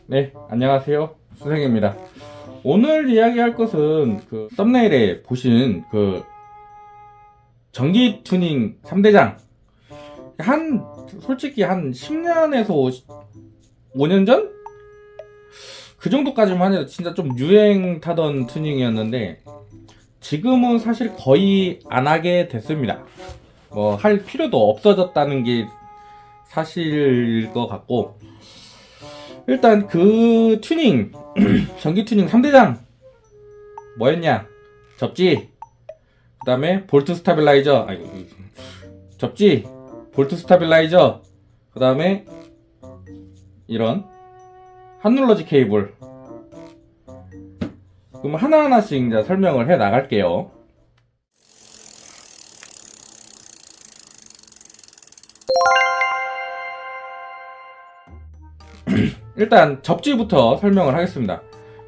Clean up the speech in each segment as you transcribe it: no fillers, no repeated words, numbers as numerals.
네, 안녕하세요. 수생입니다. 오늘 이야기할 것은 그 썸네일에 보신 그 전기 튜닝 3대장 솔직히 한 10년에서 5년 전? 그 정도까지만 해도 진짜 좀 유행 타던 튜닝이었는데 지금은 사실 거의 안 하게 됐습니다. 뭐 할 필요도 없어졌다는 게 사실일 것 같고, 일단 그 튜닝 전기 튜닝 3대장 뭐였냐? 접지, 그 다음에 볼트 스타빌라이저, 접지, 볼트 스타빌라이저, 그 다음에 이런 한눌러지 케이블. 그럼 하나하나씩 이제 설명을 해 나갈게요. 일단 접지부터 설명을 하겠습니다.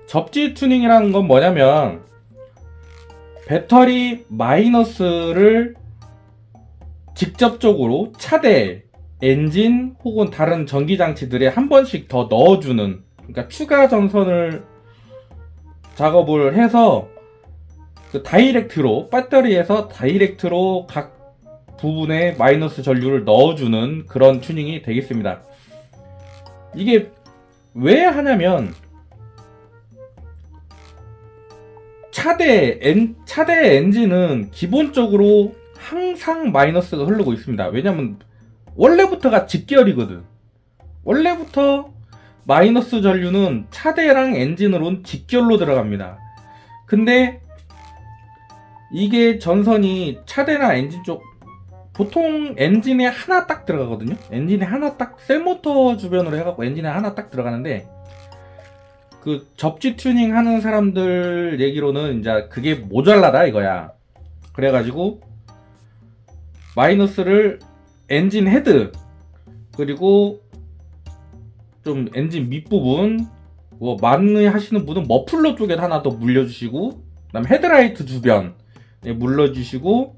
접지 튜닝이라는 건 뭐냐면 배터리 마이너스를 직접적으로 차대, 엔진 혹은 다른 전기장치들에 한 번씩 더 넣어주는, 그러니까 추가 전선을 작업을 해서 그 다이렉트로, 배터리에서 다이렉트로 각 부분에 마이너스 전류를 넣어주는 그런 튜닝이 되겠습니다. 이게 왜 하냐면 차대 엔진은 기본적으로 항상 마이너스가 흐르고 있습니다. 왜냐면 원래부터가 직결이거든. 원래부터 마이너스 전류는 차대랑 엔진으로는 직결로 들어갑니다. 근데 이게 전선이 차대나 엔진 쪽, 보통 엔진에 하나 딱 들어가거든요. 엔진에 하나 딱, 셀모터 주변으로 해갖고 엔진에 하나 딱 들어가는데, 그 접지 튜닝 하는 사람들 얘기로는 이제 그게 모자라다 이거야. 그래가지고 마이너스를 엔진 헤드, 그리고 좀 엔진 밑부분, 뭐 많이 하시는 분은 머플러 쪽에 하나 더 물려주시고, 그 다음 헤드라이트 주변에 물려주시고,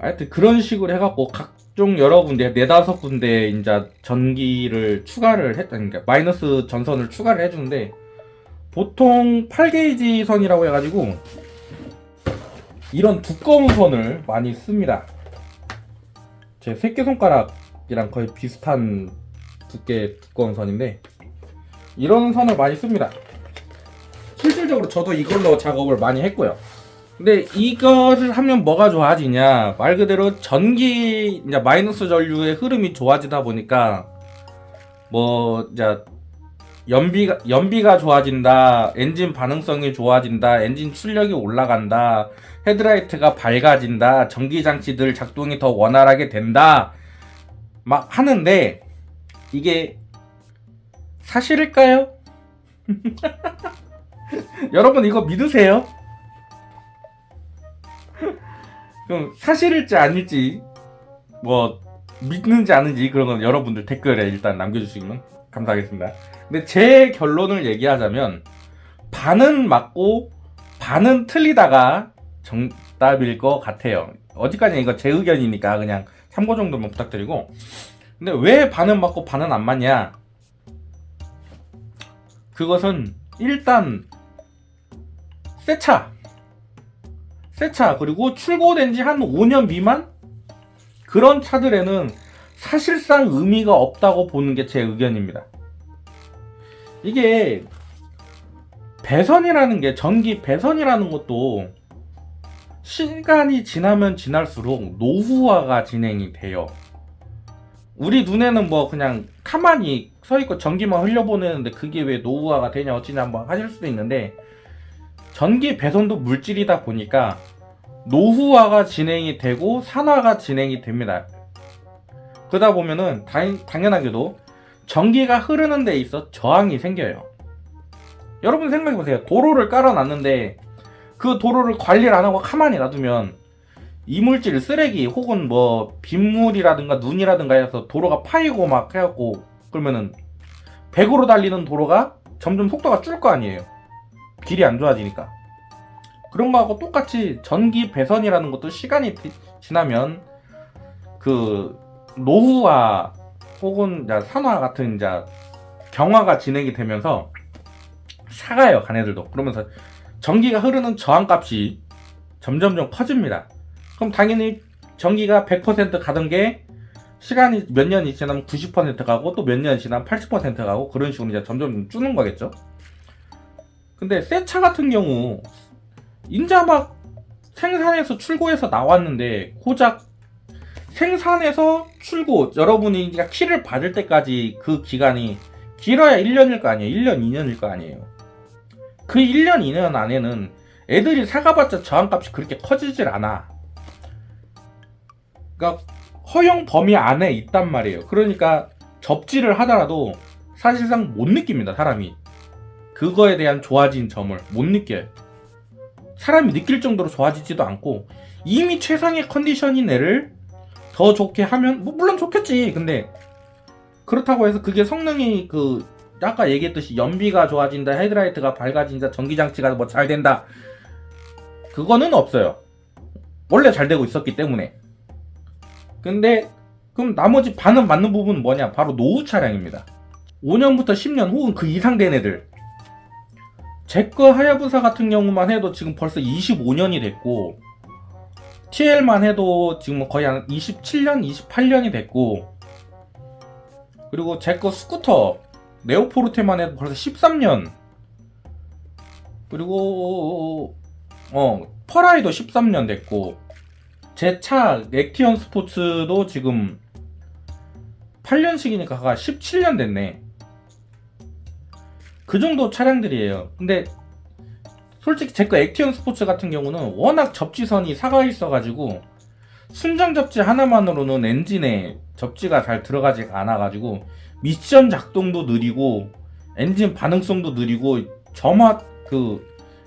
하여튼 그런 식으로 해갖고 각종 여러 군데, 4-5군데 이제 전기를 추가를 그러니까 마이너스 전선을 추가를 해주는데, 보통 8게이지 선이라고 해가지고 이런 두꺼운 선을 많이 씁니다. 제 새끼손가락이랑 거의 비슷한 두꺼운 선인데 이런 선을 많이 씁니다. 실질적으로 저도 이걸로 작업을 많이 했고요. 근데 이것을 하면 뭐가 좋아지냐, 말 그대로 전기 이제 마이너스 전류의 흐름이 좋아지다 보니까 뭐 이제 연비가 좋아진다, 엔진 반응성이 좋아진다, 엔진 출력이 올라간다, 헤드라이트가 밝아진다, 전기장치들 작동이 더 원활하게 된다 막 하는데 이게 사실일까요? 여러분 이거 믿으세요? 그럼 사실일지 아닐지, 뭐 믿는지 아닌지 그런 건 여러분들 댓글에 일단 남겨주시면 감사하겠습니다. 근데 제 결론을 얘기하자면 반은 맞고 반은 틀리다가 정답일 것 같아요. 어디까지 이거 제 의견이니까 그냥 참고 정도만 부탁드리고, 근데 왜 반은 맞고 반은 안 맞냐, 그것은 일단 새차 그리고 출고된 지 한 5년 미만 그런 차들에는 사실상 의미가 없다고 보는 게 제 의견입니다. 이게 배선이라는 게, 전기 배선이라는 것도 시간이 지나면 지날수록 노후화가 진행이 돼요. 우리 눈에는 뭐 그냥 가만히 서있고 전기만 흘려보내는데 그게 왜 노후화가 되냐 어찌냐 한번 하실 수도 있는데, 전기 배선도 물질이다 보니까 노후화가 진행이 되고 산화가 진행이 됩니다. 그러다 보면은 당연하게도 전기가 흐르는 데 있어 저항이 생겨요. 여러분 생각해보세요. 도로를 깔아놨는데 그 도로를 관리를 안하고 가만히 놔두면 이물질, 쓰레기 혹은 뭐 빗물이라든가 눈이라든가 해서 도로가 파이고 막 해갖고, 그러면은 100으로 달리는 도로가 점점 속도가 줄 거 아니에요. 길이 안 좋아지니까. 그런 거하고 똑같이 전기 배선이라는 것도 시간이 지나면 그 노후화 혹은 산화 같은 경화가 진행이 되면서 사가요, 가네들도. 그러면서 전기가 흐르는 저항값이 점점점 커집니다. 그럼 당연히 전기가 100% 가던 게 시간이 몇 년이 지나면 90% 가고 또 몇 년이 지나면 80% 가고 그런 식으로 이제 점점 줄는 거겠죠. 근데 새 차 같은 경우 인자 막 생산해서 출고해서 나왔는데 고작 생산해서 출고, 여러분이 이제 키를 받을 때까지 그 기간이 길어야 1년일 거 아니에요. 1년, 2년일 거 아니에요. 그 1년, 2년 안에는 애들이 사가봤자 저항값이 그렇게 커지질 않아. 그러니까 허용 범위 안에 있단 말이에요. 그러니까 접지를 하더라도 사실상 못 느낍니다, 사람이. 그거에 대한 좋아진 점을 못 느껴요. 사람이 느낄 정도로 좋아지지도 않고, 이미 최상의 컨디션인 애를 더 좋게 하면 뭐 물론 좋겠지. 근데 그렇다고 해서 그게 성능이 아까 얘기했듯이 연비가 좋아진다, 헤드라이트가 밝아진다, 전기장치가 뭐 잘 된다, 그거는 없어요. 원래 잘 되고 있었기 때문에. 근데 그럼 나머지 반은 맞는 부분은 뭐냐? 바로 노후 차량입니다. 5년부터 10년 혹은 그 이상 된 애들. 제거 하야부사 같은 경우만 해도 지금 벌써 25년이 됐고, TL만 해도 지금 거의 한 27년, 28년이 됐고, 그리고 제거 스쿠터 네오포르테만 해도 벌써 13년, 그리고 퍼라이도 13년 됐고, 제 차 액티언 스포츠도 지금 8년씩이니까 17년 됐네. 그 정도 차량들이에요. 근데 솔직히 제거 액티언 스포츠 같은 경우는 워낙 접지선이 사가 있어가지고 순정 접지 하나만으로는 엔진에 접지가 잘 들어가지가 않아가지고 미션 작동도 느리고 엔진 반응성도 느리고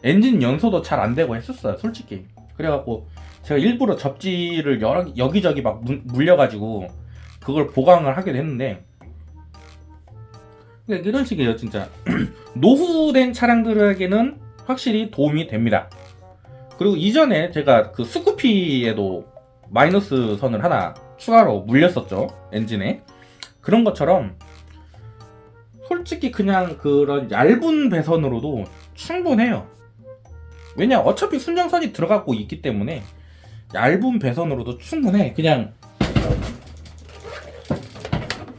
엔진 연소도 잘 안되고 했었어요, 솔직히. 그래갖고 제가 일부러 접지를 여기저기 막 물려가지고 그걸 보강을 하기도 했는데, 이런 식이에요, 진짜. 노후된 차량들에게는 확실히 도움이 됩니다. 그리고 이전에 제가 그 스쿠피에도 마이너스 선을 하나 추가로 물렸었죠, 엔진에. 그런 것처럼 솔직히 그냥 그런 얇은 배선으로도 충분해요. 왜냐, 어차피 순정선이 들어가고 있기 때문에 얇은 배선으로도 충분해. 그냥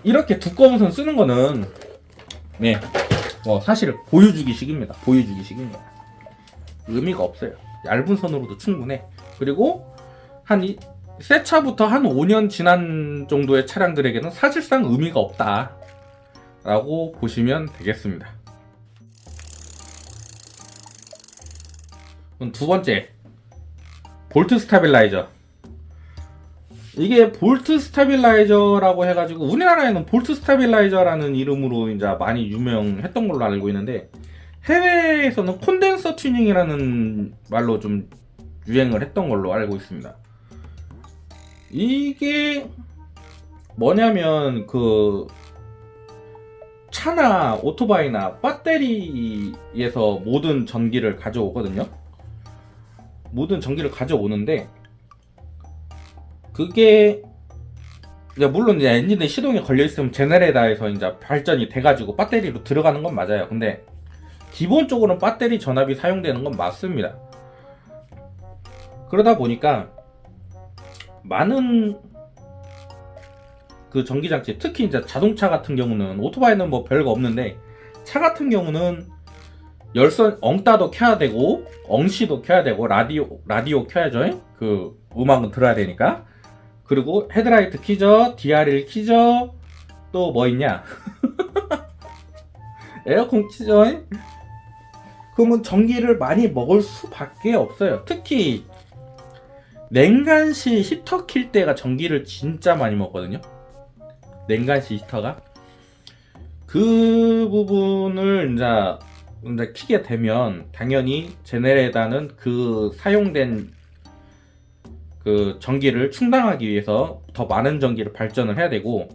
이렇게 두꺼운 선 쓰는 거는 사실 보여주기식입니다. 의미가 없어요. 얇은 선으로도 충분해. 그리고 새 차부터 한 5년 지난 정도의 차량들에게는 사실상 의미가 없다 라고 보시면 되겠습니다. 두 번째, 볼트 스타빌라이저. 이게 볼트 스타빌라이저라고 해가지고 우리나라에는 볼트 스타빌라이저라는 이름으로 이제 많이 유명했던 걸로 알고 있는데, 해외에서는 콘덴서 튜닝이라는 말로 좀 유행을 했던 걸로 알고 있습니다. 이게 뭐냐면 차나 오토바이나 배터리에서 모든 전기를 가져오거든요. 모든 전기를 가져오는데, 그게 물론 이제 엔진의 시동이 걸려 있으면 제네레이터에서 이제 발전이 돼가지고 배터리로 들어가는 건 맞아요. 근데 기본적으로는 배터리 전압이 사용되는 건 맞습니다. 그러다 보니까 많은 그 전기장치, 특히 이제 자동차 같은 경우는, 오토바이는 뭐 별거 없는데 차 같은 경우는 열선 엉따도 켜야 되고 엉시도 켜야 되고 라디오 켜야죠. 그 음악은 들어야 되니까. 그리고 헤드라이트 키죠, DRL 키죠, 또 뭐 있냐 에어컨 키죠. 그러면 전기를 많이 먹을 수밖에 없어요. 특히 냉간시 히터 킬 때가 전기를 진짜 많이 먹거든요. 냉간시 히터가 그 부분을 이제 키게 되면 당연히 제네레이터는 그 사용된 그 전기를 충당하기 위해서 더 많은 전기를 발전을 해야 되고,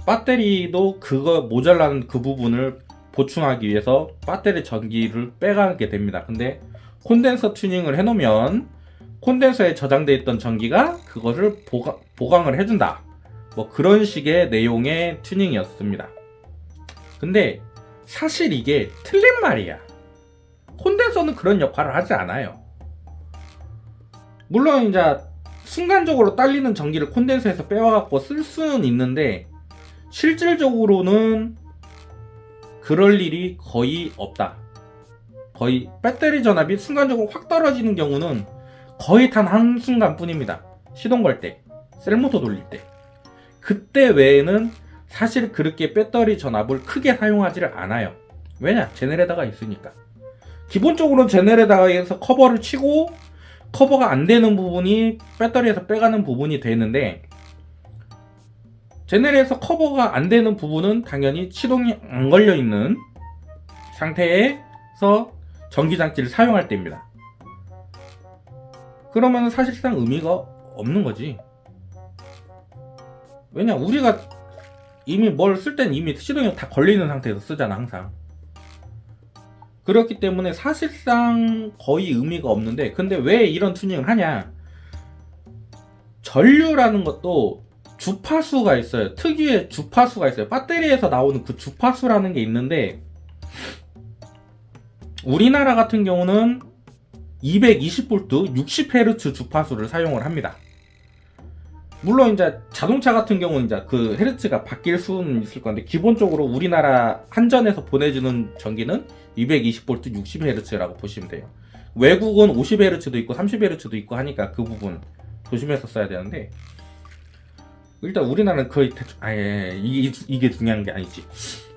배터리도 그거 모자라는 그 부분을 보충하기 위해서 배터리 전기를 빼가게 됩니다. 근데 콘덴서 튜닝을 해놓으면 콘덴서에 저장되어 있던 전기가 그것을 보강을 해준다, 뭐 그런 식의 내용의 튜닝이었습니다. 근데 사실 이게 틀린 말이야. 콘덴서는 그런 역할을 하지 않아요. 물론 이제 순간적으로 딸리는 전기를 콘덴서에서 빼와갖고 쓸 수는 있는데 실질적으로는 그럴 일이 거의 없다. 거의 배터리 전압이 순간적으로 확 떨어지는 경우는 거의 단 한순간 뿐입니다. 시동 걸 때, 셀모터 돌릴 때. 그때 외에는 사실 그렇게 배터리 전압을 크게 사용하지를 않아요. 왜냐? 제네레이터가 있으니까. 기본적으로는 제네레이터에서 커버를 치고 커버가 안 되는 부분이 배터리에서 빼가는 부분이 되는데, 제네레이터 커버가 안 되는 부분은 당연히 시동이 안 걸려 있는 상태에서 전기장치를 사용할 때입니다. 그러면 사실상 의미가 없는 거지. 왜냐, 우리가 이미 뭘 쓸 땐 이미 시동이 다 걸리는 상태에서 쓰잖아, 항상. 그렇기 때문에 사실상 거의 의미가 없는데, 근데 왜 이런 튜닝을 하냐? 전류라는 것도 주파수가 있어요. 특유의 주파수가 있어요. 배터리에서 나오는 그 주파수라는 게 있는데, 우리나라 같은 경우는 220V 60Hz 주파수를 사용을 합니다. 물론 이제 자동차 같은 경우는 이제 그 헤르츠가 바뀔 수는 있을 건데, 기본적으로 우리나라 한전에서 보내주는 전기는 220V 60Hz라고 보시면 돼요. 외국은 50Hz도 있고 30Hz도 있고 하니까 그 부분 조심해서 써야 되는데, 일단 우리나라는 거의 이게 중요한 게 아니지.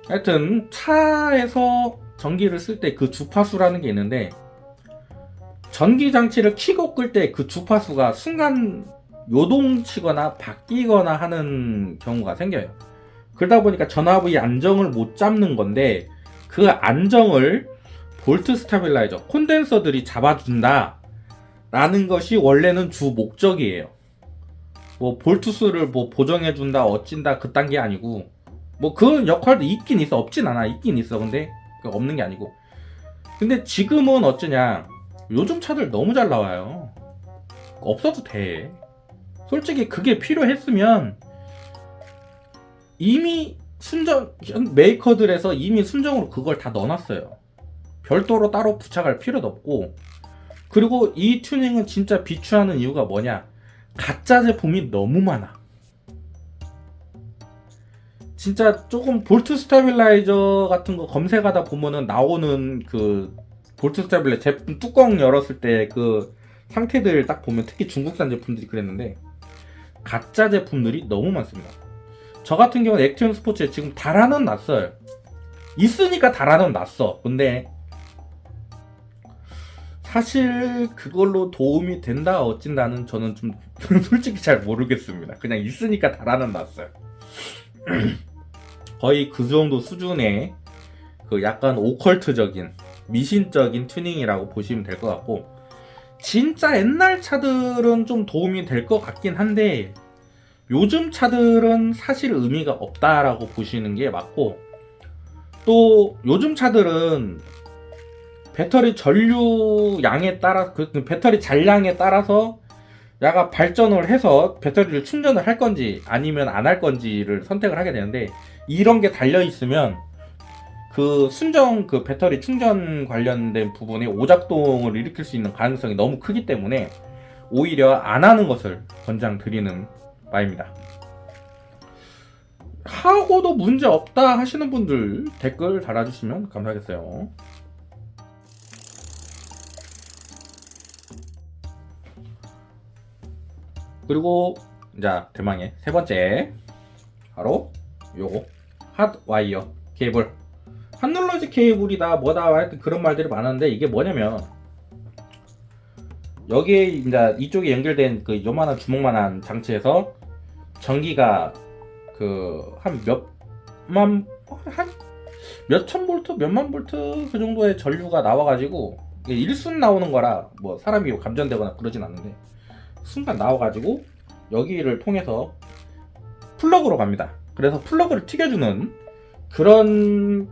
하여튼 차에서 전기를 쓸 때 그 주파수라는 게 있는데, 전기장치를 켜고 끌 때 그 주파수가 순간 요동치거나 바뀌거나 하는 경우가 생겨요. 그러다 보니까 전압의 안정을 못 잡는 건데, 그 안정을 볼트 스타빌라이저, 콘덴서들이 잡아준다 라는 것이 원래는 주 목적이에요. 뭐 볼트 수를 뭐 보정해준다 어찐다 그딴 게 아니고, 뭐 그 역할도 있긴 있어. 없진 않아. 있긴 있어. 근데 없는 게 아니고. 근데 지금은 어쩌냐, 요즘 차들 너무 잘 나와요. 없어도 돼. 솔직히 그게 필요했으면 이미 메이커들에서 이미 순정으로 그걸 다 넣어놨어요. 별도로 따로 부착할 필요도 없고. 그리고 이 튜닝은 진짜 비추하는 이유가 뭐냐, 가짜 제품이 너무 많아. 진짜 조금 볼트 스타빌라이저 같은 거 검색하다 보면은 나오는 그 볼트 스타빌라이저 제품 뚜껑 열었을 때 그 상태들 딱 보면, 특히 중국산 제품들이 그랬는데, 가짜 제품들이 너무 많습니다. 저 같은 경우는 액티온 스포츠에 지금 달아는 놨어요. 있으니까 달아는 놨어. 근데 사실 그걸로 도움이 된다 어찐다는 저는 좀 솔직히 잘 모르겠습니다. 그냥 있으니까 달아는 놨어요. 거의 그 정도 수준의 그 약간 오컬트적인 미신적인 튜닝이라고 보시면 될 것 같고, 진짜 옛날 차들은 좀 도움이 될 것 같긴 한데, 요즘 차들은 사실 의미가 없다라고 보시는 게 맞고, 또 요즘 차들은 배터리 전류 양에 따라, 그 배터리 잔량에 따라서 약간 발전을 해서 배터리를 충전을 할 건지 아니면 안 할 건지를 선택을 하게 되는데, 이런 게 달려 있으면 그 순정 그 배터리 충전 관련된 부분에 오작동을 일으킬 수 있는 가능성이 너무 크기 때문에 오히려 안 하는 것을 권장드리는 바입니다. 하고도 문제 없다 하시는 분들 댓글 달아주시면 감사하겠어요. 그리고 이제 대망의 세 번째, 바로 요거 핫와이어 케이블. 핫놀러지 케이블이다 뭐다 하여튼 그런 말들이 많은데, 이게 뭐냐면, 여기에 이제 이쪽에 연결된 그 요만한 주먹만한 장치에서 전기가 그 한 몇천 볼트 몇만 볼트 그 정도의 전류가 나와가지고, 일순 나오는 거라 뭐 사람이 감전되거나 그러진 않는데, 순간 나와가지고 여기를 통해서 플러그로 갑니다. 그래서 플러그를 튀겨주는 그런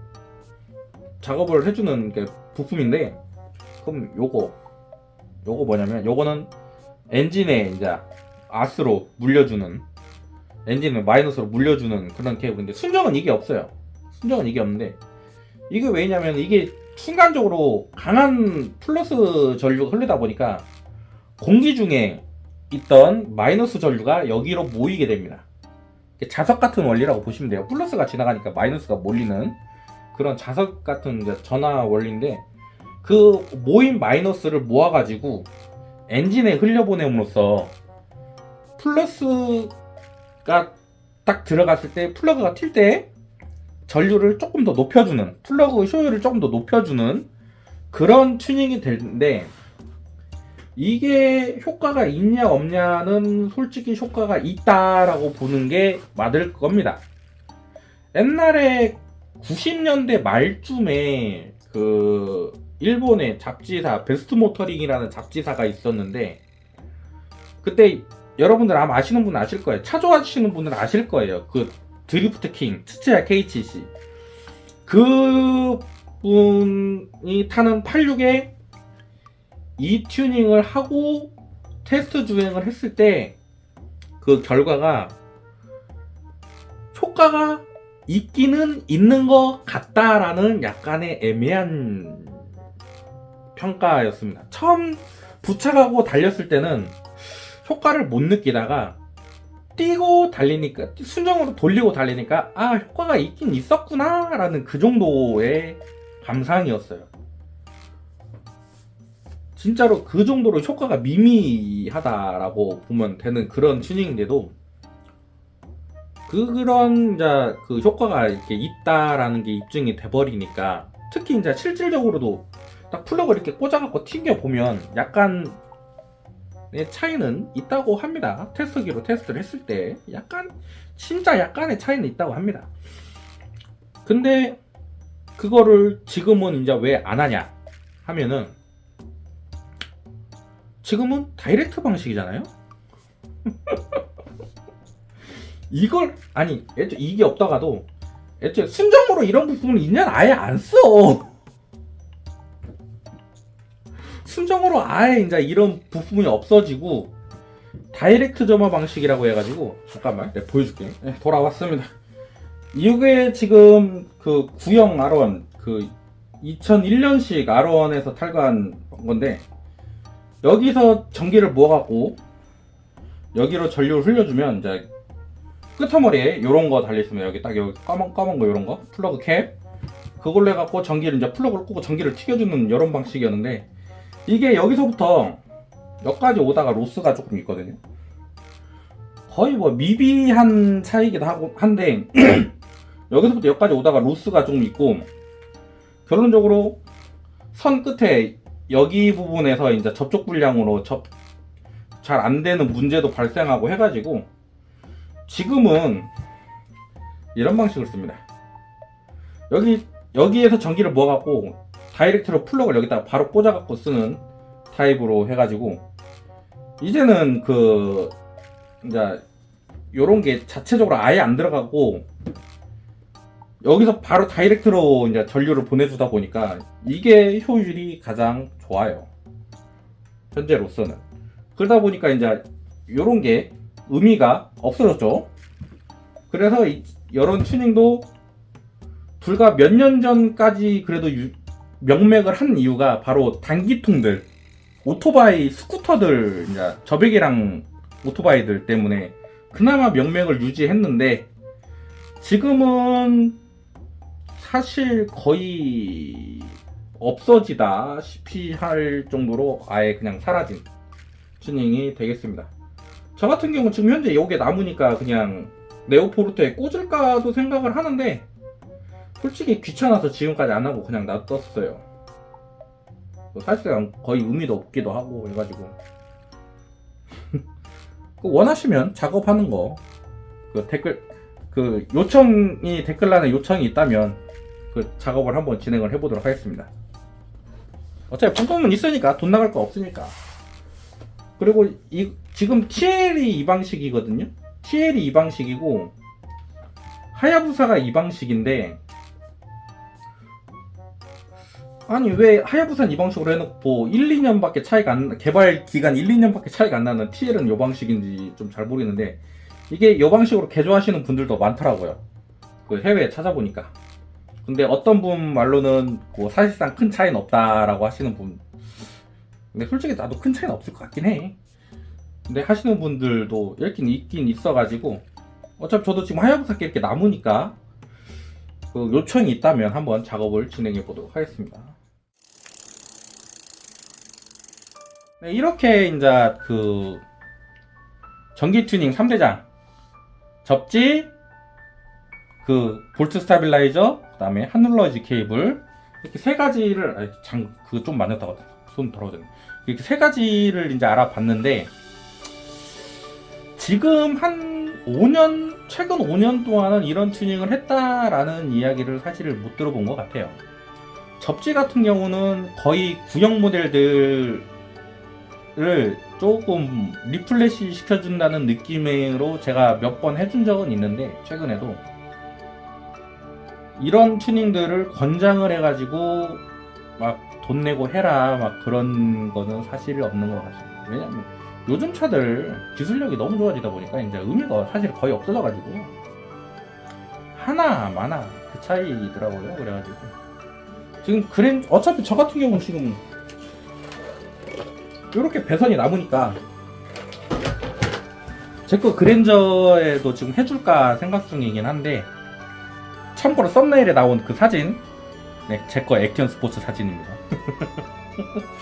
작업을 해주는 게 부품인데, 그럼 요거 뭐냐면, 요거는 엔진에 이제 아스로 물려주는, 엔진을 마이너스로 물려주는 그런 케이블인데, 순정은 이게 없어요. 순정은 이게 없는데, 이게 왜냐면 이게 순간적으로 강한 플러스 전류가 흐르다 보니까 공기 중에 있던 마이너스 전류가 여기로 모이게 됩니다. 자석 같은 원리라고 보시면 돼요. 플러스가 지나가니까 마이너스가 몰리는 그런 자석 같은 전하 원리인데, 그 모인 마이너스를 모아가지고 엔진에 흘려보냄으로써 플러스가 딱 들어갔을 때, 플러그가 튈 때 전류를 조금 더 높여주는, 플러그 효율을 조금 더 높여주는 그런 튜닝이 되는데, 이게 효과가 있냐 없냐는 솔직히 효과가 있다라고 보는 게 맞을 겁니다. 옛날에 90년대 말쯤에 그 일본의 잡지사 베스트 모터링이라는 잡지사가 있었는데, 그때 여러분들 아마 아시는 분은 아실 거예요. 차 좋아하시는 분은 아실 거예요. 그 드리프트 킹 트츠야 케이치시, 그 분이 타는 86에 이 튜닝을 하고 테스트 주행을 했을 때 그 결과가 효과가 있기는 있는 것 같다라는 약간의 애매한 평가였습니다. 처음 부착하고 달렸을 때는 효과를 못 느끼다가 뛰고 달리니까, 순정으로 돌리고 달리니까 아, 효과가 있긴 있었구나 라는 그 정도의 감상이었어요. 진짜로 그 정도로 효과가 미미하다라고 보면 되는 그런 튜닝인데도 그런 이제 그 효과가 이렇게 있다라는 게 입증이 돼버리니까, 특히 이제 실질적으로도 딱 플러그 이렇게 꽂아갖고 튕겨 보면 약간의 차이는 있다고 합니다. 테스트기로 테스트를 했을 때 약간, 진짜 약간의 차이는 있다고 합니다. 근데 그거를 지금은 이제 왜 안 하냐 하면은, 지금은 다이렉트 방식이잖아요. 이걸, 아니 애초에 이게 없다가도 애초에 순정으로 이런 부분을 있냐는 아예 안 써. 순정으로 아예 이제 이런 부품이 없어지고 다이렉트 점화 방식이라고 해가지고, 잠깐만 내가 보여줄게. 네, 돌아왔습니다. 이게 지금 그 구형 R1, 그 2001년식 R1에서 탈거한 건데, 여기서 전기를 모아갖고 여기로 전류를 흘려주면 이제 끄트머리에 요런 거 달려있으면, 여기 딱 여기 까만 거 요런 거 플러그 캡, 그걸로 해갖고 전기를 이제 플러그를 끄고 전기를 튀겨주는 이런 방식이었는데, 이게 여기서부터 여기까지 오다가 로스가 조금 있거든요. 거의 뭐 미비한 차이기도 하고 한데 여기서부터 여기까지 오다가 로스가 조금 있고, 결론적으로 선 끝에 여기 부분에서 이제 접촉 불량으로 잘 안 되는 문제도 발생하고 해가지고 지금은 이런 방식을 씁니다. 여기에서 전기를 모아갖고 다이렉트로 플러그를 여기다가 바로 꽂아갖고 쓰는 타입으로 해가지고, 이제는 그 이제 요런 게 자체적으로 아예 안 들어가고 여기서 바로 다이렉트로 이제 전류를 보내주다 보니까 이게 효율이 가장 좋아요, 현재로서는. 그러다 보니까 이제 요런 게 의미가 없어졌죠. 그래서 이런 튜닝도 불과 몇 년 전까지 그래도 명맥을 한 이유가 바로 단기통들, 오토바이, 스쿠터들, 이제 저배기랑 오토바이들 때문에 그나마 명맥을 유지했는데, 지금은 사실 거의 없어지다시피 할 정도로 아예 그냥 사라진 튜닝이 되겠습니다. 저 같은 경우는 지금 현재 요게 남으니까 그냥 네오포르테에 꽂을까도 생각을 하는데, 솔직히 귀찮아서 지금까지 안 하고 그냥 놔뒀어요. 사실상 거의 의미도 없기도 하고 해가지고 원하시면 작업하는 거, 그 댓글, 그 요청이, 댓글란에 요청이 있다면 그 작업을 한번 진행을 해보도록 하겠습니다. 어차피 분금은 있으니까, 돈 나갈 거 없으니까. 그리고 지금 TL이 이 방식이거든요. TL이 이 방식이고 하야부사가 이 방식인데, 아니 왜 하야부사는 이 방식으로 해놓고 1, 2년밖에 차이가 안, 개발 기간 1, 2년밖에 차이가 안 나는 TL은 이 방식인지 좀 잘 모르겠는데, 이게 이 방식으로 개조하시는 분들도 많더라고요. 그 해외에 찾아보니까. 근데 어떤 분 말로는 뭐 사실상 큰 차이는 없다라고 하시는 분, 근데 솔직히 나도 큰 차이는 없을 것 같긴 해. 근데 하시는 분들도 있긴 있어가지고 어차피 저도 지금 하야부사께 이렇게 남으니까 그 요청이 있다면 한번 작업을 진행해 보도록 하겠습니다. 네, 이렇게 이제 그 전기 튜닝 3대장 접지, 그 볼트 스타빌라이저, 그 다음에 한룰러지 케이블, 이렇게 세 가지를 그거 좀 많았다고 손 더러워졌네. 이렇게 세 가지를 이제 알아봤는데 지금 한 5년, 최근 5년 동안은 이런 튜닝을 했다라는 이야기를 사실 못 들어본 것 같아요. 접지 같은 경우는 거의 구형 모델들을 조금 리플래시 시켜준다는 느낌으로 제가 몇 번 해준 적은 있는데, 최근에도 이런 튜닝들을 권장을 해가지고 막 돈 내고 해라 막 그런 거는 사실 없는 것 같습니다. 왜냐면 요즘 차들 기술력이 너무 좋아지다 보니까 이제 의미가 사실 거의 없어져가지고 하나 마나 그 차이더라고요. 그래가지고 지금 어차피 저 같은 경우는 지금 이렇게 배선이 남으니까 제 거 그랜저에도 지금 해줄까 생각 중이긴 한데, 참고로 썸네일에 나온 그 사진, 네, 제 거 액티언 스포츠 사진입니다.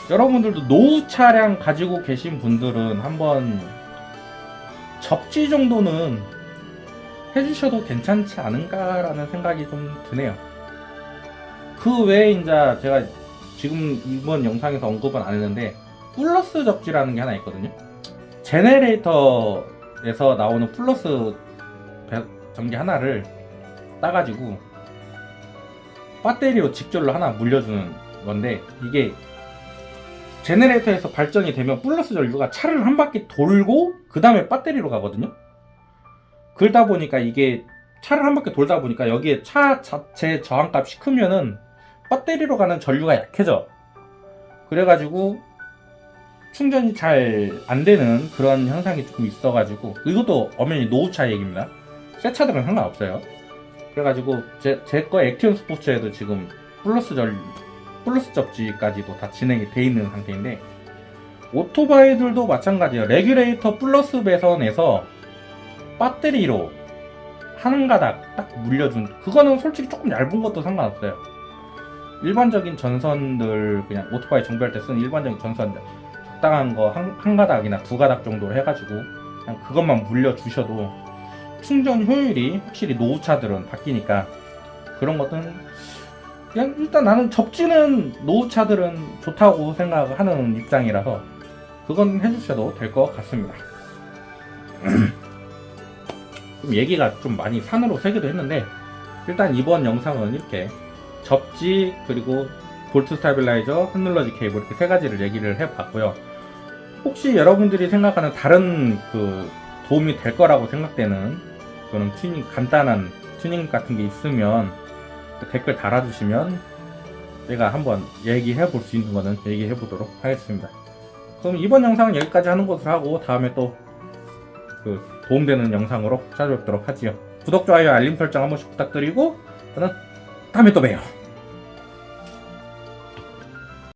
여러분들도 노후 차량 가지고 계신 분들은 한번 접지 정도는 해주셔도 괜찮지 않은가라는 생각이 좀 드네요. 그 외에 이제 제가 지금 이번 영상에서 언급은 안 했는데 플러스 접지라는 게 하나 있거든요. 제네레이터에서 나오는 플러스 전기 하나를 따가지고 배터리로 직결로 하나 물려주는 건데, 이게 제네레이터에서 발전이 되면 플러스 전류가 차를 한 바퀴 돌고 그 다음에 배터리로 가거든요. 그러다 보니까 이게 차를 한 바퀴 돌다 보니까 여기에 차 자체 저항값이 크면은 배터리로 가는 전류가 약해져. 그래가지고 충전이 잘 안 되는 그런 현상이 좀 있어가지고, 이것도 엄연히 노후차 얘기입니다. 새 차들은 상관없어요. 그래가지고 제 거 액티온 스포츠에도 지금 플러스 접지까지도 다 진행이 돼 있는 상태인데, 오토바이들도 마찬가지예요. 레귤레이터 플러스 배선에서 배터리로 한 가닥 딱 물려준, 그거는 솔직히 조금 얇은 것도 상관없어요. 일반적인 전선들, 그냥 오토바이 정비할 때 쓰는 일반적인 전선들 적당한 거 한 가닥이나 두 가닥 정도 해가지고 그냥 그것만 물려주셔도 충전 효율이 확실히 노후차들은 바뀌니까, 그런 것들은 그냥 일단 나는 접지는 노후차들은 좋다고 생각하는 입장이라서 그건 해주셔도 될 것 같습니다. 좀 얘기가 좀 많이 산으로 새기도 했는데, 일단 이번 영상은 이렇게 접지, 그리고 볼트 스타빌라이저, 한룰러지 케이블, 이렇게 세 가지를 얘기를 해봤고요. 혹시 여러분들이 생각하는 다른 그 도움이 될 거라고 생각되는 그런 간단한 튜닝 같은 게 있으면 그 댓글 달아주시면 제가 한번 얘기해 볼 수 있는 거는 얘기해 보도록 하겠습니다. 그럼 이번 영상은 여기까지 하는 것으로 하고, 다음에 또 그 도움되는 영상으로 찾아뵙도록 하지요. 구독, 좋아요, 알림 설정 한 번씩 부탁드리고 저는 다음에 또 봬요.